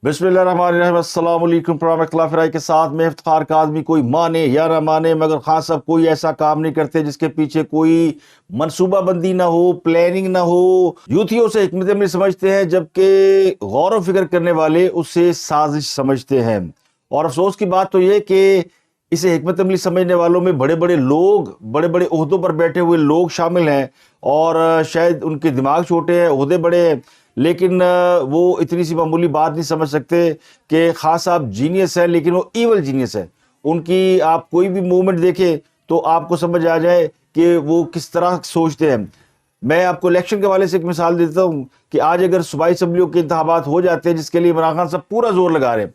بسم اللہ الرحمن الرحیم۔ السلام علیکم۔ پروگرام اختلاف رائے کے ساتھ میں افتخار کاظمی۔ کوئی مانے یا نہ مانے مگر خان صاحب کوئی ایسا کام نہیں کرتے جس کے پیچھے کوئی منصوبہ بندی نہ ہو، پلاننگ نہ ہو۔ یوتھیوں سے حکمت عملی سمجھتے ہیں جبکہ غور و فکر کرنے والے اسے سازش سمجھتے ہیں۔ اور افسوس کی بات تو یہ کہ اسے حکمت عملی سمجھنے والوں میں بڑے بڑے لوگ، بڑے بڑے عہدوں پر بیٹھے ہوئے لوگ شامل ہیں، اور شاید ان کے دماغ چھوٹے ہیں، عہدے بڑے ہیں، لیکن وہ اتنی سی معمولی بات نہیں سمجھ سکتے کہ خان صاحب جینیس ہے لیکن وہ ایول جینیس ہے۔ ان کی آپ کوئی بھی موومنٹ دیکھیں تو آپ کو سمجھ آ جائے کہ وہ کس طرح سوچتے ہیں۔ میں آپ کو الیکشن کے حوالے سے ایک مثال دیتا ہوں کہ آج اگر صوبائی اسمبلیوں کے انتخابات ہو جاتے ہیں، جس کے لیے عمران خان صاحب پورا زور لگا رہے ہیں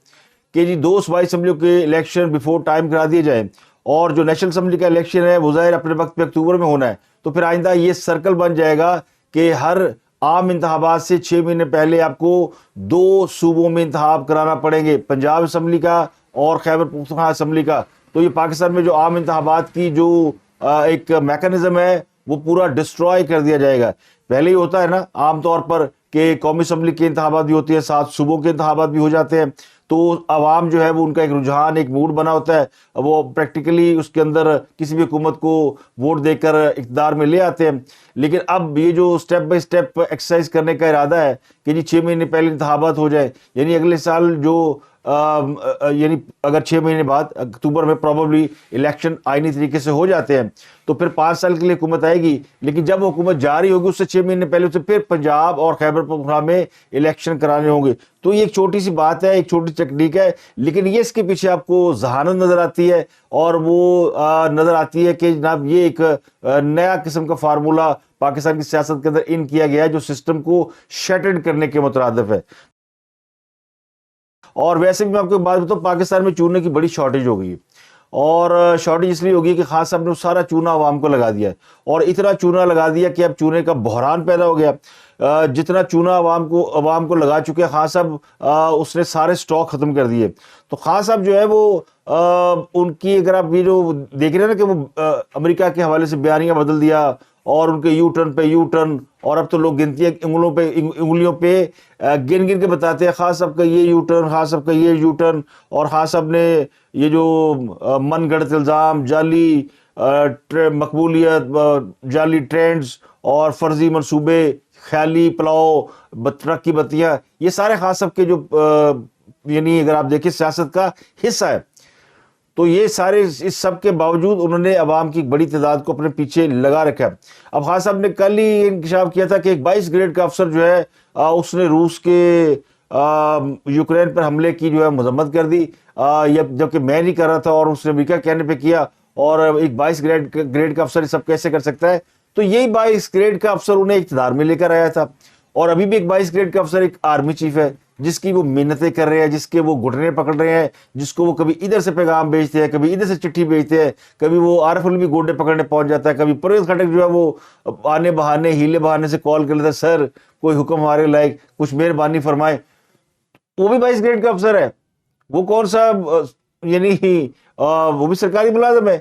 کہ جی 2 صوبائی اسمبلیوں کے الیکشن بیفور ٹائم کرا دیے جائیں، اور جو نیشنل اسمبلی کا الیکشن ہے وہ ظاہر اپنے وقت پہ اکتوبر میں ہونا ہے، تو پھر آئندہ یہ سرکل بن جائے گا کہ ہر عام انتخابات سے 6 مہینے پہلے آپ کو 2 صوبوں میں انتخاب کرانا پڑیں گے، پنجاب اسمبلی کا اور خیبر پختونخوا اسمبلی کا۔ تو یہ پاکستان میں جو عام انتخابات کی جو ایک میکانزم ہے وہ پورا ڈسٹروائے کر دیا جائے گا۔ پہلے ہی ہوتا ہے نا عام طور پر کہ قومی اسمبلی کے انتخابات بھی ہوتی ہیں، 7 صوبوں کے انتخابات بھی ہو جاتے ہیں، تو عوام جو ہے وہ ان کا ایک رجحان، ایک موڈ بنا ہوتا ہے، وہ پریکٹیکلی اس کے اندر کسی بھی حکومت کو ووٹ دے کر اقتدار میں لے آتے ہیں۔ لیکن اب یہ جو سٹیپ بائی سٹیپ ایکسرسائز کرنے کا ارادہ ہے کہ جی 6 مہینے پہلے انتخابات ہو جائے، یعنی اگلے سال جو یعنی اگر 6 مہینے بعد اکتوبر میں پروبیبلی الیکشن آئینی طریقے سے ہو جاتے ہیں تو پھر 5 سال کے لیے حکومت آئے گی، لیکن جب حکومت جاری ہوگی اس سے 6 مہینے پہلے اسے پھر پنجاب اور خیبر پختونخوا میں الیکشن کرانے ہوں گے۔ تو یہ ایک چھوٹی سی بات ہے، ایک چھوٹی ٹیکنیک ہے، لیکن یہ اس کے پیچھے آپ کو ذہانت نظر آتی ہے، اور وہ نظر آتی ہے کہ جناب یہ ایک نیا قسم کا فارمولہ پاکستان کی سیاست کے اندر ان کیا گیا ہے جو سسٹم کو شیٹرڈ کرنے کے مترادف ہے۔ اور ویسے بھی میں آپ کو ایک بات بتاؤں، پاکستان میں چونے کی بڑی شارٹیج ہو گئی ہے، اور شارٹیج اس لیے ہوگی کہ خان صاحب نے سارا چونا عوام کو لگا دیا ہے، اور اتنا چونا لگا دیا کہ اب چونے کا بحران پیدا ہو گیا۔ جتنا چونا عوام کو لگا چکے خان صاحب، اس نے سارے سٹاک ختم کر دیے۔ تو خان صاحب جو ہے وہ ان کی اگر آپ یہ جو دیکھ رہے ہیں نا کہ وہ امریکہ کے حوالے سے بیانیہ بدل دیا، اور ان کے یو ٹرن پہ یو ٹرن، اور اب تو لوگ انگلیوں پہ گن گن کے بتاتے ہیں خان صاحب کا یہ یو ٹرن، خان صاحب کا یہ یو ٹرن، اور خان صاحب نے یہ جو من گھڑت الزام، جعلی مقبولیت، جعلی ٹرینڈز اور فرضی منصوبے، خیالی پلاؤ، ٹرک کی بتیاں، یہ سارے خان صاحب کے جو یعنی اگر آپ دیکھیں سیاست کا حصہ ہے۔ تو یہ سارے اس سب کے باوجود انہوں نے عوام کی ایک بڑی تعداد کو اپنے پیچھے لگا رکھا ہے۔ اب خان صاحب نے کل ہی انکشاف کیا تھا کہ ایک 22 گریڈ کا افسر جو ہے اس نے روس کے یوکرین پر حملے کی جو ہے مذمت کر دی، جبکہ میں نہیں کر رہا تھا اور اس نے امریکہ کہنے پہ کیا، اور ایک 22 گریڈ کا افسر یہ سب کیسے کر سکتا ہے؟ تو یہی 22 گریڈ کا افسر انہیں اقتدار میں لے کر آیا تھا، اور ابھی بھی ایک 22 گریڈ کا افسر ایک آرمی چیف ہے جس کی وہ محنتیں کر رہے ہیں، جس کے وہ گھٹنے پکڑ رہے ہیں، جس کو وہ کبھی ادھر سے پیغام بھیجتے ہیں، کبھی ادھر سے چٹھی بھیجتے ہیں، کبھی وہ عارف علوی گوڈے پکڑنے پہنچ جاتا ہے، کبھی پرویز خٹک جو ہے وہ آنے بہانے ہیلے بہانے سے کال کر لیتا ہے، سر کوئی حکم ہمارے لائق، کچھ مہربانی فرمائے۔ وہ بھی 22 گریڈ کا افسر ہے، وہ کون سا یعنی وہ بھی سرکاری ملازم ہے۔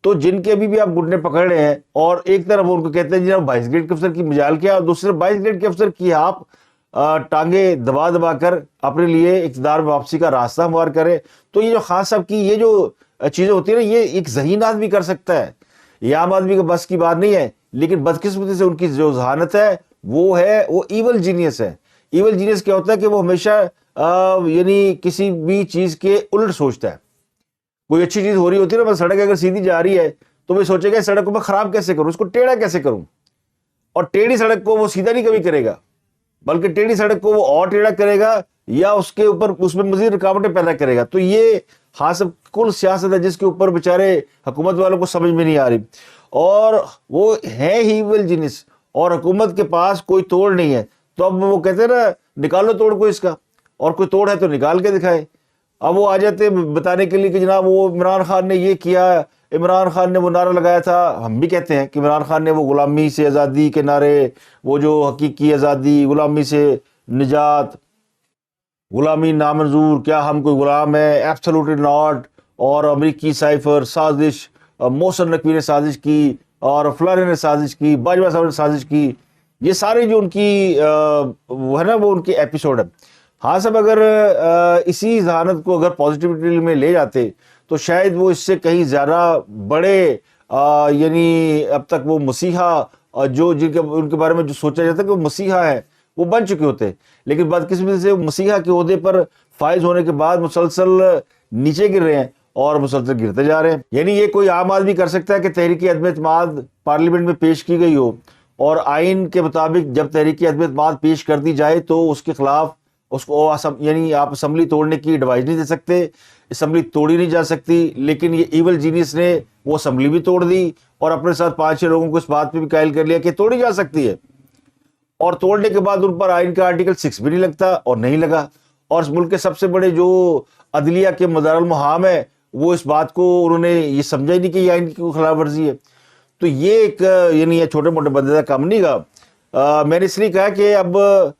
تو جن کے ابھی بھی آپ گھٹنے پکڑ رہے ہیں، اور ایک طرف ان کو کہتے ہیں جناب 22 گریڈ کے افسر کی مجال کیا، اور دوسری طرف 22 گریڈ کے افسر کی آپ ٹانگیں دبا دبا کر اپنے لیے اقتدار میں واپسی کا راستہ ہموار کرے۔ تو یہ جو خان صاحب کی یہ جو چیزیں ہوتی ہیں نا، یہ ایک ذہین آدمی کر سکتا ہے، یہ عام آدمی کا بس کی بات نہیں ہے، لیکن بدقسمتی سے ان کی جو ذہانت ہے وہ ایول جینیس ہے۔ ایول جینیس کیا ہوتا ہے کہ وہ ہمیشہ یعنی کسی بھی چیز کے الٹ سوچتا ہے۔ کوئی اچھی چیز ہو رہی ہوتی ہے نا، بس سڑک اگر سیدھی جا رہی ہے تو وہ سوچے گا سڑک کو میں خراب کیسے کروں، اس کو ٹیڑھا کیسے کروں، اور ٹیڑھی سڑک کو وہ سیدھا نہیں کبھی کرے گا، بلکہ ٹیڑھی سڑک کو وہ اور ٹیڑھا کرے گا، یا اس کے اوپر اس میں مزید رکاوٹیں پیدا کرے گا۔ تو یہ خاص کل سیاست ہے جس کے اوپر بیچارے حکومت والوں کو سمجھ میں نہیں آ رہی، اور وہ ہے ہی ایول جینس، اور حکومت کے پاس کوئی توڑ نہیں ہے۔ تو اب وہ کہتے ہیں نا نکالو توڑ کو اس کا، اور کوئی توڑ ہے تو نکال کے دکھائے۔ اب وہ آ جاتے بتانے کے لیے کہ جناب وہ عمران خان نے یہ کیا، عمران خان نے وہ نعرہ لگایا تھا۔ ہم بھی کہتے ہیں کہ عمران خان نے وہ غلامی سے آزادی کے نعرے، وہ جو حقیقی آزادی، غلامی سے نجات، غلامی نامنظور، کیا ہم کوئی غلام ہے، ایبسولوٹلی ناٹ، اور امریکی سائفر، سازش، محسن نقوی نے سازش کی، اور فلانے نے سازش کی، باجوہ صاحب نے سازش کی۔ یہ سارے جو ان کی وہ ہے نا وہ ان کے ایپیسوڈ ہے. ہاں صاحب اگر اسی ذہانت کو اگر پازیٹیوٹی میں لے جاتے تو شاید وہ اس سے کہیں زیادہ بڑے یعنی اب تک وہ مسیحا جو جن کے ان کے بارے میں جو سوچا جاتا ہے کہ وہ مسیحا ہے وہ بن چکے ہوتے, لیکن بدقسمتی سے مسیحا کے عہدے پر فائز ہونے کے بعد مسلسل نیچے گر رہے ہیں اور مسلسل گرتے جا رہے ہیں. یعنی یہ کوئی عام آدمی کر سکتا ہے کہ تحریک عدم اعتماد پارلیمنٹ میں پیش کی گئی ہو اور آئین کے مطابق جب تحریک عدم اعتماد پیش کر دی جائے تو اس کے خلاف اس کو یعنی آپ اسمبلی توڑنے کی ایڈوائز نہیں دے سکتے, اسمبلی توڑی نہیں جا سکتی. لیکن یہ ایول جینیس نے وہ اسمبلی بھی توڑ دی اور اپنے ساتھ 5-6 لوگوں کو اس بات پہ بھی قائل کر لیا کہ توڑی جا سکتی ہے, اور توڑنے کے بعد ان پر آئین کا آرٹیکل 6 بھی نہیں لگتا اور نہیں لگا. اور اس ملک کے سب سے بڑے جو عدلیہ کے مدار المحام ہے وہ اس بات کو انہوں نے یہ سمجھا ہی نہیں کہ یہ آئین کی خلاف ورزی ہے. تو یہ ایک یعنی یہ چھوٹے موٹے بندے کا کام نہیں گا. میں نے اس لیے کہا کہ اب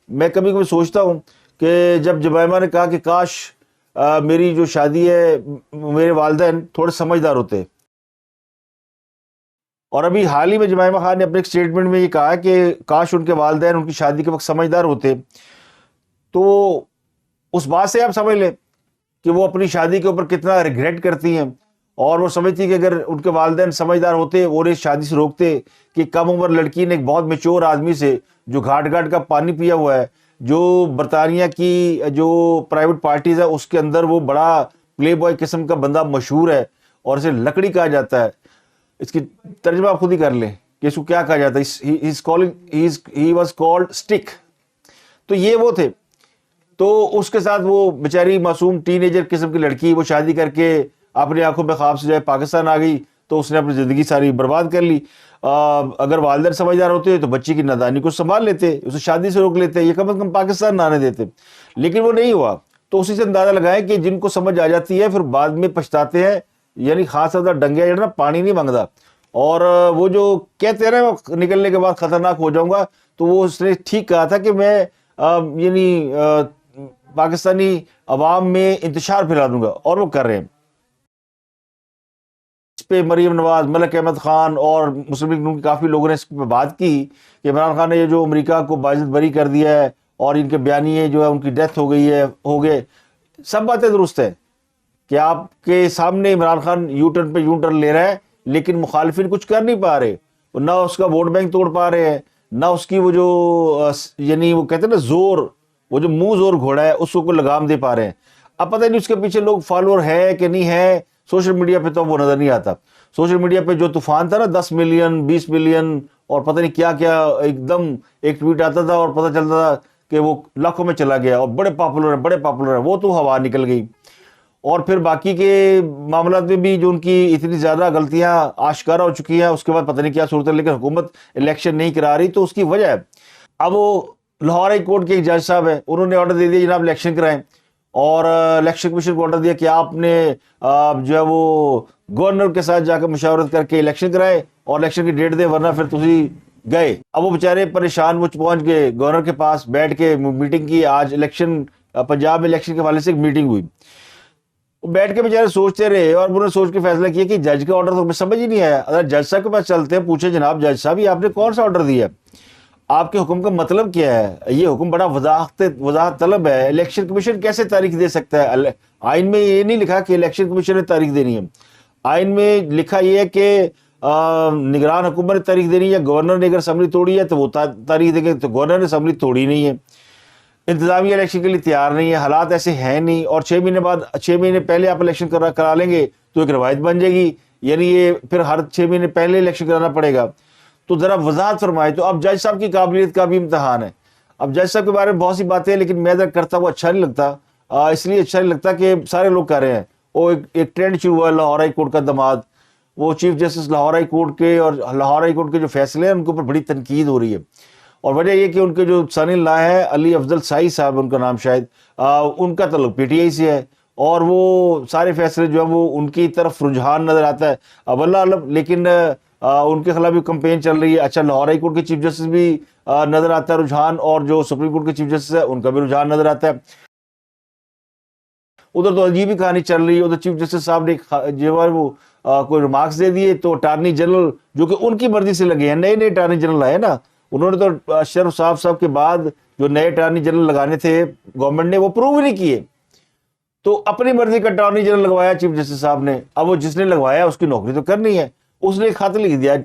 میں کبھی کبھی سوچتا ہوں کہ جب جمائمہ نے کہا کہ کاش میری جو شادی ہے میرے والدین تھوڑے سمجھدار ہوتے, اور ابھی حال ہی میں جمائمہ خان نے اپنے ایک سٹیٹمنٹ میں یہ کہا کہ کاش ان کے والدین ان کی شادی کے وقت سمجھدار ہوتے. تو اس بات سے آپ سمجھ لیں کہ وہ اپنی شادی کے اوپر کتنا ریگریٹ کرتی ہیں, اور وہ سمجھتی کہ اگر ان کے والدین سمجھدار ہوتے وہ انہیں شادی سے روکتے کہ کم عمر لڑکی نے ایک بہت میچور آدمی سے جو گھاٹ گھاٹ کا پانی پیا ہوا ہے, جو برطانیہ کی جو پرائیویٹ پارٹیز ہے اس کے اندر وہ بڑا پلے بوائے قسم کا بندہ مشہور ہے اور اسے لکڑی کہا جاتا ہے. اس کی ترجمہ آپ خود ہی کر لیں کہ اس کو کیا کہا جاتا ہے, ہی واز کالڈ اسٹک. تو یہ وہ تھے. تو اس کے ساتھ وہ بیچاری معصوم ٹین ایجر قسم کی لڑکی وہ شادی کر کے اپنی آنکھوں میں خواب سے جائے پاکستان آ گئی تو اس نے اپنی زندگی ساری برباد کر لی. اگر والدین سمجھدار ہوتے تو بچی کی نادانی کو سنبھال لیتے, اسے شادی سے روک لیتے, یہ کم از کم پاکستان نہ آنے دیتے. لیکن وہ نہیں ہوا. تو اسی سے اندازہ لگائیں کہ جن کو سمجھ آ جاتی ہے پھر بعد میں پچھتاتے ہیں. یعنی خاص طور ڈنگیا جو نا پانی نہیں مانگتا, اور وہ جو کہتے ہیں نا نکلنے کے بعد خطرناک ہو جاؤں گا, تو وہ اس نے ٹھیک کہا تھا کہ میں یعنی پاکستانی عوام میں انتشار پھیلا دوں گا, اور وہ کر رہے ہیں. اس پہ مریم نواز, ملک احمد خان اور مسلم لیگ نون کے کافی لوگوں نے اس پہ بات کی کہ عمران خان نے یہ جو امریکہ کو باعزت بری کر دیا ہے اور ان کے بیانیے جو ہے ان کی ڈیتھ ہو گئے, سب باتیں درست ہیں کہ آپ کے سامنے عمران خان یو ٹرن پہ یو ٹرن لے رہا ہے, لیکن مخالفین کچھ کر نہیں پا رہے, نہ اس کا ووٹ بینک توڑ پا رہے ہیں, نہ اس کی وہ جو یعنی وہ کہتے ہیں نا زور, وہ جو منہ زور گھوڑا ہے اس کو لگام دے پا رہے ہیں. اب پتہ نہیں اس کے پیچھے لوگ فالوور ہے کہ نہیں ہے, سوشل میڈیا پہ تو وہ نظر نہیں آتا. سوشل میڈیا پہ جو طوفان تھا نا 10 ملین 20 ملین اور پتہ نہیں کیا کیا, ایک دم ایک ٹویٹ آتا تھا اور پتہ چلتا تھا کہ وہ لاکھوں میں چلا گیا اور بڑے پاپولر ہیں, وہ تو ہوا نکل گئی. اور پھر باقی کے معاملات میں بھی جو ان کی اتنی زیادہ غلطیاں آشکارا ہو چکی ہیں اس کے بعد پتہ نہیں کیا صورت ہے, لیکن حکومت الیکشن نہیں کرا رہی. تو اس کی وجہ ہے اب وہ لاہور ہائی کورٹ کے ایک جج صاحب ہیں, انہوں نے آرڈر دے دیا جناب الیکشن کرائیں, اور الیکشن کمیشن کو آرڈر دیا کہ آپ نے جو ہے وہ گورنر کے ساتھ جا کے مشاورت کر کے الیکشن کرائے اور الیکشن کی ڈیٹ دے, ورنہ پھر تسی گئے. اب وہ بیچارے پریشان, وہ پہنچ گئے گورنر کے پاس, بیٹھ کے میٹنگ کی. آج الیکشن پنجاب میں الیکشن کے حوالے سے ایک میٹنگ ہوئی, بیٹھ کے بیچارے سوچتے رہے اور انہوں نے سوچ کے فیصلہ کیا کہ جج کا آرڈر تو ہمیں سمجھ ہی نہیں آیا. اگر جج صاحب کے پاس چلتے ہیں, پوچھے جناب جج صاحب یہ آپ نے کون سا آرڈر دیا, آپ کے حکم کا مطلب کیا ہے, یہ حکم بڑا وضاحت طلب ہے, الیکشن کمیشن کیسے تاریخ دے سکتا ہے؟ آئین میں یہ نہیں لکھا کہ الیکشن کمیشن نے تاریخ دینی ہے, آئین میں لکھا یہ ہے کہ نگران حکومت نے تاریخ دینی ہے, گورنر نے اگر اسمبلی توڑی ہے تو وہ تاریخ دے گے, تو گورنر نے اسمبلی توڑی نہیں ہے. انتظامیہ الیکشن کے لیے تیار نہیں ہے, حالات ایسے ہیں نہیں, اور 6 مہینے پہلے آپ الیکشن کرا لیں گے تو ایک روایت بن جائے گی, یعنی یہ پھر ہر 6 مہینے پہلے الیکشن کرانا پڑے گا. تو ذرا وضاحت فرمائے. تو اب جج صاحب کی قابلیت کا بھی امتحان ہے. اب جج صاحب کے بارے میں بہت سی باتیں ہیں, لیکن میں ذرا کرتا وہ اچھا نہیں لگتا, اس لیے اچھا نہیں لگتا کہ سارے لوگ کر رہے ہیں. وہ ایک ٹرینڈ شروع ہوا لاہور ہائی کورٹ کا دماد, وہ chief justice Lahore high court کے, اور لاہور ہائی کورٹ کے جو فیصلے ہیں ان کے اوپر بڑی تنقید ہو رہی ہے. اور وجہ یہ کہ ان کے جو سن ان لا ہے علی افضل سائی صاحب ان کا نام شاید, ان کا تعلق پی ٹی آئی سے ہے, اور وہ سارے فیصلے جو ہیں وہ ان کی طرف رجحان نظر آتا ہے. اب اللہ علم, لیکن ان کے خلاف بھی کمپین چل رہی ہے. اچھا لاہور ہائی کورٹ کے چیف جسٹس بھی نظر آتا ہے رجحان, اور جو سپریم کورٹ کے چیف جسٹس ہے ان کا بھی رجحان نظر آتا ہے. ادھر تو عجیب ہی کہانی چل رہی ہے. ادھر چیف جسٹس صاحب نے جو ہے وہ کوئی ریمارکس دے دیے, تو اٹارنی جنرل جو کہ ان کی مرضی سے لگے ہیں, نئے اٹارنی جنرل آئے نا, انہوں نے تو اشرف صاحب کے بعد جو نئے اٹارنی جنرل لگانے تھے گورنمنٹ نے وہ پروو نہیں کیے، تو اپنی مرضی کا اٹارنی جنرل لگوایا چیف جسٹس صاحب نے. اب وہ جس نے لگوایا اس کی نوکری تو کرنی ہے. اس نے خط لکھ دیا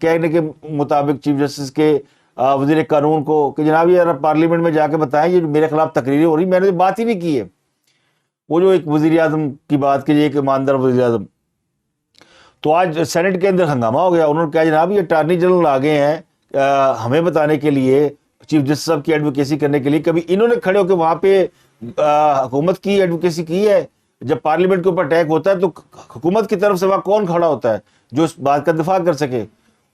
کہنے کے مطابق چیف جسٹس کے وزیر قانون کو کہ جناب یہ پارلیمنٹ میں جا کے بتائیں یہ میرے خلاف تقریریں ہو رہی، میں نے تو بات ہی نہیں کی ہے. وہ جو ایک وزیر اعظم کی بات کی، ایک ایماندار وزیر اعظم. تو آج سینٹ کے اندر ہنگامہ ہو گیا. انہوں نے کہا جناب یہ اٹارنی جنرل آ گئے ہیں ہمیں بتانے کے لیے، چیف جسٹس صاحب کی ایڈوکیسی کرنے کے لیے. کبھی انہوں نے کھڑے ہو کے وہاں پہ حکومت کی ایڈوکیسی کی ہے؟ جب پارلیمنٹ کے اوپر اٹیک ہوتا ہے تو حکومت کی طرف سے وہاں کون کھڑا ہوتا ہے جو اس بات کا دفاع کر سکے؟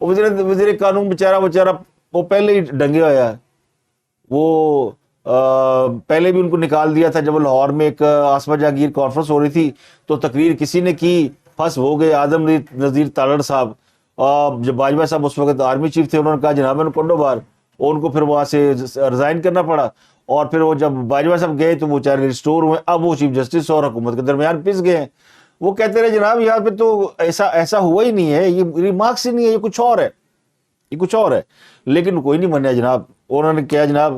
وزیر قانون بیچارہ وہ پہلے ہی ڈنگے ہوا ہے. وہ پہلے بھی ان کو نکال دیا تھا جب لاہور میں ایک آصفہ جہانگیر کانفرنس ہو رہی تھی تو تقریر کسی نے کی، پھنس ہو گئے اعظم نذیر تالڑ صاحب. جب باجوہ صاحب اس وقت آرمی چیف تھے، انہوں نے کہا جناب میں کنڈو بار، ان کو پھر وہاں سے ریزائن کرنا پڑا. اور پھر وہ جب باجوہ صاحب گئے تو وہ چارے ریسٹور ہوئے. اب وہ چیف جسٹس اور حکومت کے درمیان پس گئے ہیں. وہ کہتے رہے جناب یہاں پہ تو ایسا ہوا ہی نہیں ہے، یہ ریمارکس ہی نہیں ہے، یہ کچھ اور ہے، یہ کچھ اور ہے. لیکن کوئی نہیں منیا جناب. انہوں نے کیا جناب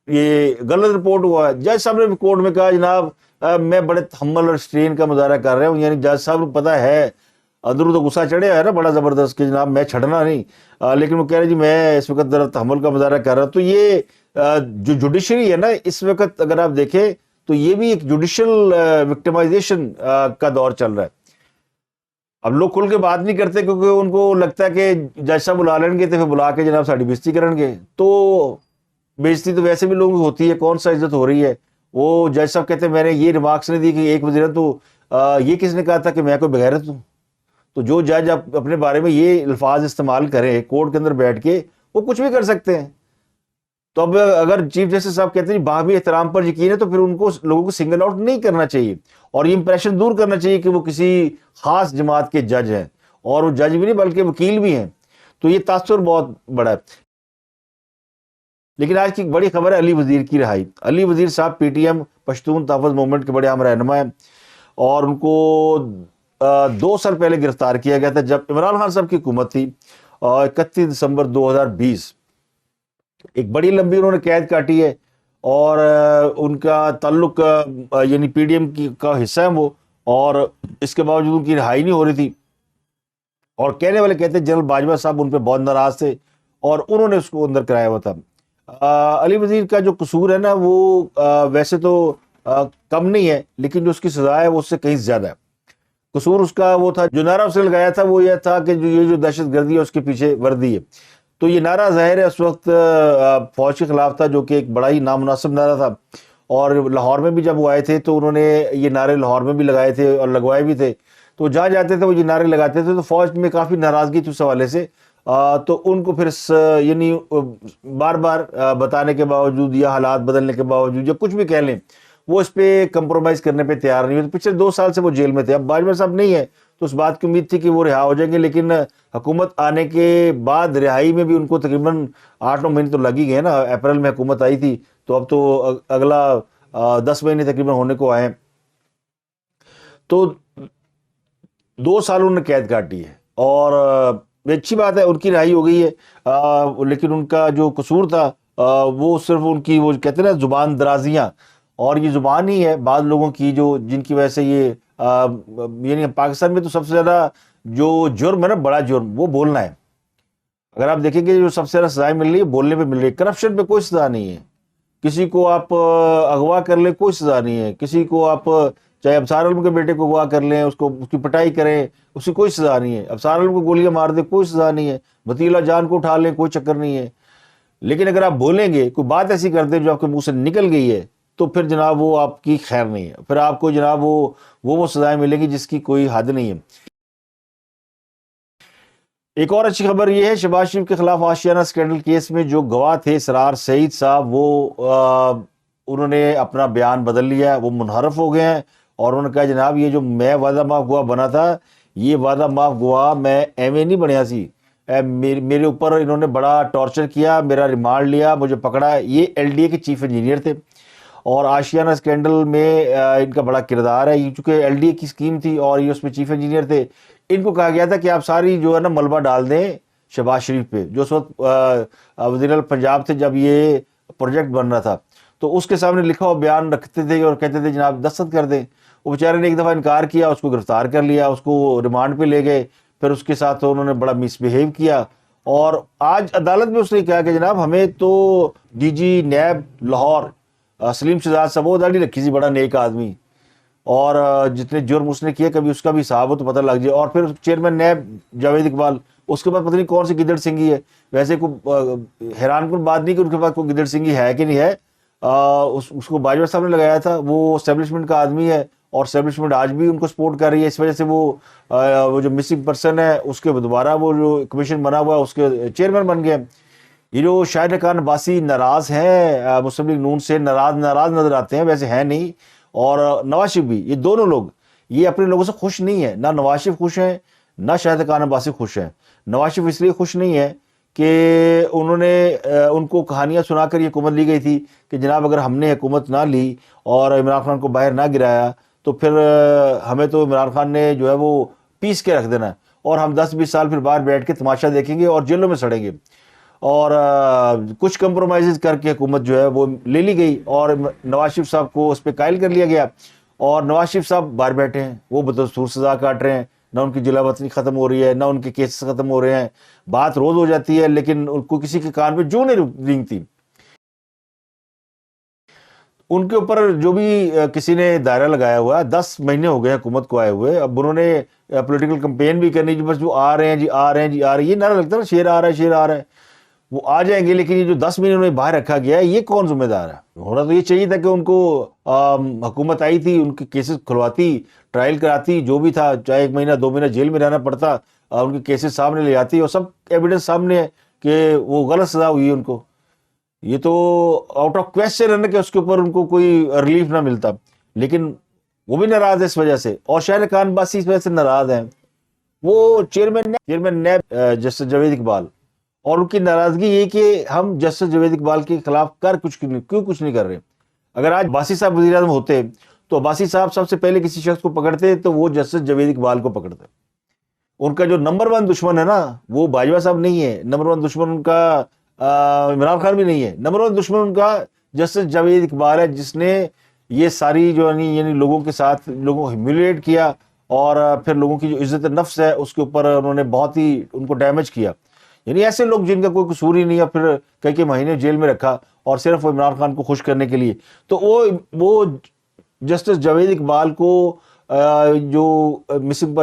یہ غلط رپورٹ ہوا ہے. جج صاحب نے کورٹ میں کہا جناب میں بڑے تحمل اور اسٹرین کا مظاہرہ کر رہا ہوں. یعنی جج صاحب کو پتہ ہے اندروں تو غصہ چڑھے ہے نا بڑا زبردست کہ جناب میں چھڑنا نہیں، لیکن وہ کہہ رہے جی میں اس وقت ذرا تحمل کا مظاہرہ کر رہا ہوں. تو یہ جو جوڈیشری ہے نا اس وقت اگر آپ دیکھیں تو یہ بھی ایک جوڈیشل وکٹمائزیشن کا دور چل رہا ہے. اب لوگ کھل کے بات نہیں کرتے کیونکہ ان کو لگتا ہے کہ جج صاحب بلا لیں گے تو پھر بلا کے جناب ساڑی بےزتی کریں گے. تو بےزتی تو ویسے بھی لوگوں کی ہوتی ہے، کون سا عزت ہو رہی ہے. وہ جج صاحب کہتے ہیں میں نے یہ ریمارکس نہیں دی کہ ایک وزیر تو یہ کس نے کہا تھا کہ میں کوئی بغیرت ہوں. تو جو جج اپنے بارے میں یہ الفاظ استعمال کریں کورٹ کے اندر بیٹھ کے وہ کچھ بھی کر سکتے ہیں. تو اب اگر چیف جسٹس صاحب کہتے ہیں باہمی احترام پر یقین ہے تو پھر ان کو لوگوں کو سنگل آؤٹ نہیں کرنا چاہیے اور یہ امپریشن دور کرنا چاہیے کہ وہ کسی خاص جماعت کے جج ہیں، اور وہ جج بھی نہیں بلکہ وکیل بھی ہیں. تو یہ تاثر بہت بڑا ہے. لیکن آج کی بڑی خبر ہے علی وزیر کی رہائی. علی وزیر صاحب پی ٹی ایم پشتون تحفظ موومنٹ کے بڑے اہم رہنما ہیں اور ان کو 2 سال پہلے گرفتار کیا گیا تھا جب عمران خان صاحب کی حکومت تھی. 31 دسمبر 2020 ایک بڑی لمبی انہوں نے قید کاٹی ہے اور ان کا تعلق یعنی پی ڈی ایم کا حصہ ہے وہ، اور اس کے باوجود ان کی رہائی نہیں ہو رہی تھی. اور کہنے والے کہتے ہیں جنرل باجوہ صاحب ان پہ بہت ناراض تھے اور انہوں نے اس کو اندر کرایا ہوا تھا. علی وزیر کا جو قصور ہے نا وہ ویسے تو کم نہیں ہے لیکن جو اس کی سزا ہے وہ اس سے کہیں زیادہ ہے. قصور اس کا وہ تھا جو نعرہ اس نے لگایا تھا وہ یہ تھا کہ جو دہشت گردی ہے اس کے پیچھے وردی ہے. تو یہ نعرہ ظاہر ہے اس وقت فوج کے خلاف تھا جو کہ ایک بڑا ہی نامناسب نعرہ تھا. اور لاہور میں بھی جب وہ آئے تھے تو انہوں نے یہ نعرے لاہور میں بھی لگائے تھے اور لگوائے بھی تھے. تو جہاں جاتے تھے وہ یہ نعرے لگاتے تھے تو فوج میں کافی ناراضگی تھی اس حوالے سے. تو ان کو پھر یعنی بار بار بتانے کے باوجود یا حالات بدلنے کے باوجود یا کچھ بھی کہہ لیں وہ اس پہ کمپرومائز کرنے پہ تیار نہیں ہوتے. پچھلے 2 سال سے وہ جیل میں تھے. اب باجوہ صاحب نہیں ہے تو اس بات کی امید تھی کہ وہ رہا ہو جائیں گے، لیکن حکومت آنے کے بعد رہائی میں بھی ان کو تقریباً 8-9 مہینے تو لگ ہی گئے نا. اپریل میں حکومت آئی تھی تو اب تو اگلا 10 مہینے تقریباً ہونے کو آئے ہیں. تو 2 سال انہوں نے قید کاٹی ہے اور اچھی بات ہے ان کی رہائی ہو گئی ہے. لیکن ان کا جو قصور تھا وہ صرف ان کی وہ کہتے ہیں نا زبان درازیاں، اور یہ زبان ہی ہے بعض لوگوں کی جو جن کی وجہ سے یہ یعنی پاکستان میں تو سب سے زیادہ جو جرم ہے نا بڑا جرم وہ بولنا ہے. اگر آپ دیکھیں گے جو سب سے زیادہ سزائیں مل رہی ہے بولنے پہ مل رہی ہے. کرپشن پہ کوئی سزا نہیں ہے. کسی کو آپ اغوا کر لیں کوئی سزا نہیں ہے. کسی کو آپ چاہے ابصار عالم کے بیٹے کو اغوا کر لیں اس کی پٹائی کریں اس کی کوئی سزا نہیں ہے. ابصار عالم کو گولیاں مار دیں کوئی سزا نہیں ہے. بطیلہ جان کو اٹھا لیں کوئی چکر نہیں ہے. لیکن اگر آپ بولیں گے کوئی بات ایسی کر دیں جو آپ کے منہ سے نکل گئی ہے تو پھر جناب وہ آپ کی خیر نہیں ہے. پھر آپ کو جناب وہ سزائیں ملے گی جس کی کوئی حد نہیں ہے. ایک اور اچھی خبر یہ ہے شہباز شریف کے خلاف آشیانہ اسکینڈل کیس میں جو گواہ تھے اسرار سعید صاحب وہ انہوں نے اپنا بیان بدل لیا. وہ منحرف ہو گئے ہیں اور انہوں نے کہا جناب یہ جو میں وعدہ معاف گواہ بنا تھا یہ وعدہ معاف گواہ میں ایویں نہیں بنیا سی. میرے اوپر انہوں نے بڑا ٹارچر کیا، میرا ریمانڈ لیا، مجھے پکڑا. یہ ایل ڈی اے کے چیف انجینئر تھے اور آشیانہ اسکینڈل میں ان کا بڑا کردار ہے. یہ چونکہ ایل ڈی اے کی اسکیم تھی اور یہ اس میں چیف انجینئر تھے. ان کو کہا گیا تھا کہ آپ ساری جو ہے نا ملبہ ڈال دیں شہباز شریف پہ، جو اس وقت وزیر اعلیٰ پنجاب تھے جب یہ پروجیکٹ بن رہا تھا، تو اس کے سامنے لکھا ہوا بیان رکھتے تھے اور کہتے تھے جناب دستخط کر دیں. وہ بیچارے نے ایک دفعہ انکار کیا، اس کو گرفتار کر لیا، اس کو ریمانڈ پہ لے گئے، پھر اس کے ساتھ انہوں نے بڑا مس بہیو کیا. اور آج عدالت میں اس نے کہا کہ جناب ہمیں تو ڈی جی نیب لاہور سلیم شہزاد صاحب، وہ داڑھی رکھی تھی، بڑا نیک آدمی، اور جتنے جرم اس نے کیے کبھی اس کا بھی حساب ہو تو پتہ لگ جائے. اور پھر چیئرمین نیب جاوید اقبال، اس کے بعد پتہ نہیں کون سی گدڑ سنگھی ہے. ویسے کوئی حیران کن بات نہیں کہ ان کے پاس کوئی گدڑ سنگھی ہے کہ نہیں ہے. اس کو باجوہ صاحب نے لگایا تھا، وہ اسٹیبلشمنٹ کا آدمی ہے اور اسٹیبلشمنٹ آج بھی ان کو سپورٹ کر رہی ہے. اس وجہ سے وہ جو مسنگ پرسن ہے اس کے دوبارہ وہ جو کمیشن بنا ہوا ہے اس کے چیئرمین بن گئے. یہ جو شاہد خان عباسی ناراض ہیں مسلم لیگ نون سے، ناراض نظر آتے ہیں، ویسے ہیں نہیں. اور نواز شریف بھی، یہ دونوں لوگ یہ اپنے لوگوں سے خوش نہیں ہیں. نہ نواز شریف خوش ہیں نہ شاہد خان عباسی خوش ہیں. نواز شریف اس لیے خوش نہیں ہے کہ انہوں نے ان کو کہانیاں سنا کر یہ حکومت لی گئی تھی کہ جناب اگر ہم نے حکومت نہ لی اور عمران خان کو باہر نہ گرایا تو پھر ہمیں تو عمران خان نے جو ہے وہ پیس کے رکھ دینا ہے اور ہم 10-20 سال پھر باہر بیٹھ کے تماشا دیکھیں گے اور جیلوں میں سڑیں گے. اور کچھ کمپرومائزز کر کے حکومت جو ہے وہ لے لی گئی اور نواز شریف صاحب کو اس پہ قائل کر لیا گیا. اور نواز شریف صاحب باہر بیٹھے ہیں، وہ بدستور سزا کاٹ رہے ہیں، نہ ان کی جلا وطنی ختم ہو رہی ہے نہ ان کے کیسز ختم ہو رہے ہیں. بات روز ہو جاتی ہے لیکن ان کو کسی کے کان پہ جو نہیں رینگتی. ان کے اوپر جو بھی کسی نے دائرہ لگایا ہوا ہے، 10 مہینے ہو گئے حکومت کو آئے ہوئے، اب انہوں نے پولیٹیکل کمپین بھی کرنی، بس جو آ رہے ہیں جی آ رہے ہیں جی آ رہے ہیں، یہ نعرہ لگتا ہے نا شیر آ رہا ہے شیر آ رہا ہے، وہ آ جائیں گے. لیکن یہ جو 10 مہینے انہیں باہر رکھا گیا ہے یہ کون ذمہ دار ہے؟ ہونا تو یہ چاہیے تھا کہ ان کو حکومت آئی تھی ان کے کیسز کھلواتی، ٹرائل کراتی، جو بھی تھا، چاہے 1 مہینہ 2 مہینہ جیل میں رہنا پڑتا، ان کے کیسز سامنے لے آتی اور سب ایویڈنس سامنے ہے کہ وہ غلط سزا ہوئی ہے ان کو. یہ تو آؤٹ آف کویسچن ہے نا کہ اس کے اوپر ان کو کوئی ریلیف نہ ملتا. لیکن وہ بھی ناراض ہے اس وجہ سے، اور شاہد خان عباسی اس وجہ سے ناراض ہیں. وہ chairman NAB justice Javed Iqbal, اور ان کی ناراضگی یہ کہ ہم جسٹس جاوید اقبال کے خلاف کیوں کچھ نہیں کر رہے. اگر آج عباسی صاحب وزیر اعظم ہوتے تو عباسی صاحب سب سے پہلے کسی شخص کو پکڑتے تو وہ جسٹس جاوید اقبال کو پکڑتے. ان کا جو نمبر 1 دشمن ہے نا وہ باجوہ صاحب نہیں ہے، نمبر 1 دشمن ان کا عمران خان بھی نہیں ہے، نمبر 1 دشمن ان کا جسٹس جاوید اقبال ہے، جس نے یہ ساری جو یعنی لوگوں کے ساتھ لوگوں کو ہیومیلیٹ کیا اور پھر لوگوں کی جو عزت نفس ہے اس کے اوپر انہوں نے بہت ہی ان کو ڈیمیج کیا. یعنی ایسے لوگ جن کا کوئی قصور ہی نہیں ہے پھر کئی مہینے جیل میں رکھا اور صرف عمران خان کو خوش کرنے کے لیے. تو وہ جسٹس جاوید اقبال کو جو مسنگ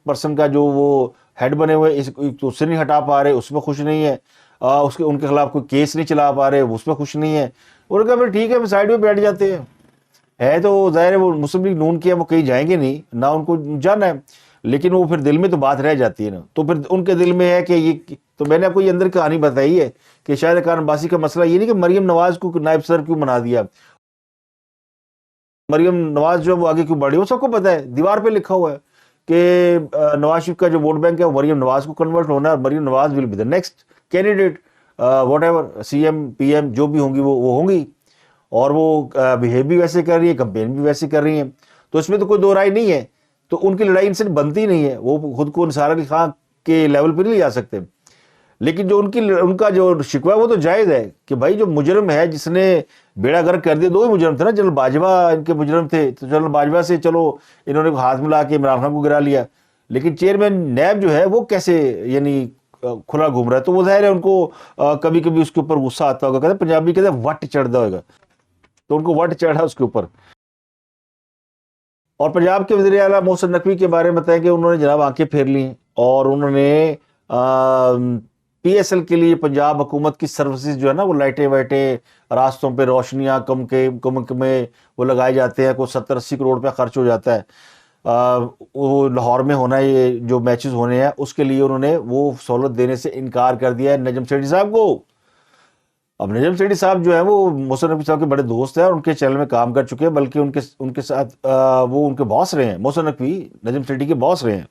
پرسن کا جو وہ ہیڈ بنے ہوئے تو اس سے نہیں ہٹا پا رہے، اس میں خوش نہیں ہے. ان کے خلاف کوئی کیس نہیں چلا پا رہے، اس میں خوش نہیں ہے. انہوں نے کہا پھر ٹھیک ہے ہم سائڈ میں بیٹھ جاتے ہیں. ہے تو ظاہر ہے وہ مسلم لیگ نون کی ہے، وہ کہیں جائیں گے نہیں، نہ ان کو جانا ہے، لیکن وہ پھر دل میں تو بات رہ جاتی ہے نا. تو پھر ان کے دل میں ہے کہ یہ، تو میں نے آپ کو یہ اندر کہانی بتائی ہے کہ شاہد خان عباسی کا مسئلہ یہ نہیں کہ مریم نواز کو نائب صدر کیوں بنا دیا، مریم نواز جو وہ آگے کیوں بڑھی، وہ سب کو پتا ہے، دیوار پہ لکھا ہوا ہے کہ نواز شریف کا جو ووٹ بینک ہے وہ مریم نواز کو کنورٹ ہونا ہے اور Maryam Nawaz will be the next candidate, whatever C M P M جو بھی ہوں گی وہ ہوں گی. اور وہ بہیو بھی ویسے کر رہی ہے، کمپین بھی ویسے کر رہی ہیں، تو اس میں تو کوئی دو رائے نہیں ہے. تو ان کی لڑائی ان سے بنتی نہیں ہے، وہ خود کو نثار علی خان کے لیول پہ نہیں لے جا سکتے. لیکن جو ان کا جو شکوہ وہ تو جائز ہے کہ بھائی جو مجرم ہے جس نے بیڑا گرک کر دیا، 2 ہی مجرم تھے نا، جنرل باجوہ ان کے مجرم تھے، تو جنرل باجوہ سے چلو انہوں نے ہاتھ ملا کے عمران خان کو گرا لیا. لیکن چیئرمین نیب جو ہے وہ کیسے یعنی کھلا گھوم رہا ہے، تو وہ ظاہر ہے ان کو کبھی کبھی اس کے اوپر غصہ آتا ہوگا، کہتے ہیں پنجابی کہتے ہیں وٹ چڑھتا ہوگا، تو ان کو وٹ چڑھا اس کے اوپر. اور پنجاب کے وزیر اعلیٰ محسن نقوی کے بارے میں بتائیں کہ انہوں نے جناب آنکھیں پھیر لی ہیں اور انہوں نے پی ایس ایل کے لیے پنجاب حکومت کی سروسز جو ہے نا، وہ لائٹیں وائٹیں راستوں پہ، روشنیاں کم میں وہ لگائے جاتے ہیں، کوئی 70-80 کروڑ روپیہ خرچ ہو جاتا ہے. وہ لاہور میں ہونا ہے، یہ جو میچز ہونے ہیں اس کے لیے انہوں نے وہ سہولت دینے سے انکار کر دیا ہے نجم سیٹھی صاحب کو. اب نجم سیٹھی صاحب جو ہیں وہ محسن نقوی صاحب کے بڑے دوست ہیں اور ان کے چینل میں کام کر چکے ہیں، بلکہ ان کے ساتھ وہ ان کے باس رہے ہیں. محسن نقوی نجم سیٹھی کے باس رہے ہیں.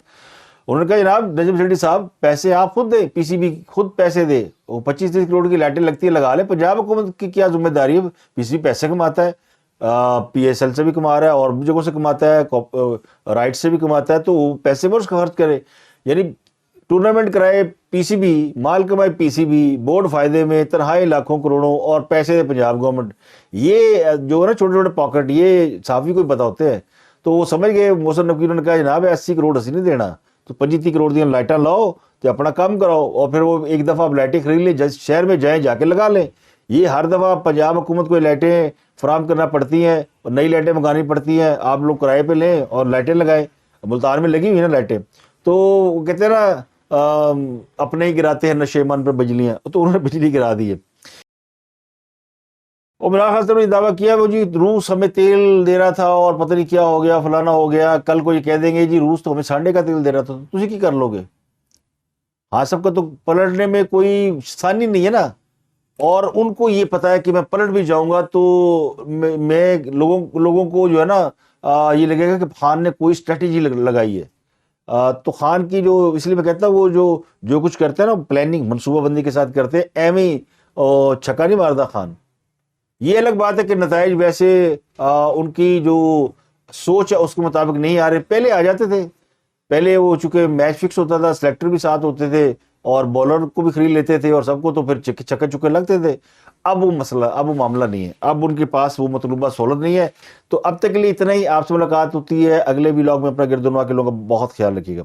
انہوں نے کہا جناب نجم سیٹھی صاحب پیسے آپ خود دیں، پی سی بی خود پیسے دے، وہ 25-30 کروڑ کی لائٹیں لگتی ہے لگا لے، پنجاب حکومت کی کیا ذمہ داری ہے؟ پی سی بی پیسے کماتا ہے، پی ایس ایل سے بھی کما رہا ہے اور بھی جگہوں سے کماتا ہے، رائٹ سے بھی کماتا ہے، تو وہ پیسے وہ خرچ کرے. یعنی ٹورنامنٹ کرائے پی سی بی، مال کمائے پی سی بی، بورڈ فائدے میں تنہائی لاکھوں کروڑوں اور پیسے دے پنجاب گورنمنٹ. یہ جو ہے نا چھوٹے چھوٹے پاکٹ، یہ صحافی کو پتہ ہوتے ہیں. تو وہ سمجھ گئے محسن نقوی نے کہا جناب 80 کروڑ اسی نہیں دینا، تو 25 کروڑ دیا لائٹاں لاؤ تو اپنا کام کراؤ، اور پھر وہ ایک دفعہ آپ لائٹیں خرید لیں، جس شہر میں جائیں جا کے لگا لیں. یہ ہر دفعہ پنجاب حکومت کو لائٹیں فراہم کرنا پڑتی ہیں اور نئی لائٹیں منگانی پڑتی ہیں، آپ لوگ کرائے پہ لیں اور لائٹیں لگائیں. ملتان میں لگی ہوئی ہیں نا لائٹیں. تو وہ کہتے ہیں نا اپنے ہی گراتے ہیں نشے من پر بجلیاں، تو انہوں نے بجلی گرا دی ہے. اور عمران خان صاحب نے دعویٰ کیا وہ جی روس ہمیں تیل دے رہا تھا اور پتہ نہیں کیا ہو گیا، فلانا ہو گیا. کل کو یہ کہہ دیں گے جی روس تو ہمیں سانڈے کا تیل دے رہا تھا، تو تسی کی کر لو گے؟ ہاں سب کا تو پلٹنے میں کوئی ثانی نہیں ہے نا. اور ان کو یہ پتا ہے کہ میں پلٹ بھی جاؤں گا تو میں لوگوں کو جو ہے نا یہ لگے گا کہ خان نے کوئی اسٹریٹجی لگائی ہے. تو خان کی جو، اس لیے میں کہتا ہوں وہ جو کچھ کرتے ہیں نا پلاننگ منصوبہ بندی کے ساتھ کرتے ہیں، ایویں ہی چھکا نہیں مارتا خان. یہ الگ بات ہے کہ نتائج ویسے ان کی جو سوچ ہے اس کے مطابق نہیں آ رہے. پہلے آ جاتے تھے، پہلے وہ چونکہ میچ فکس ہوتا تھا، سلیکٹر بھی ساتھ ہوتے تھے اور بولر کو بھی خرید لیتے تھے اور سب کو، تو پھر چھکے چکے لگتے تھے. اب وہ مسئلہ، اب وہ معاملہ نہیں ہے، اب ان کے پاس وہ مطلوبہ سہولت نہیں ہے. تو اب تک کے لیے اتنا ہی. آپ سے ملاقات ہوتی ہے اگلے ولاگ میں. اپنا گردنوا کے لوگوں کا بہت خیال رکھیے گا.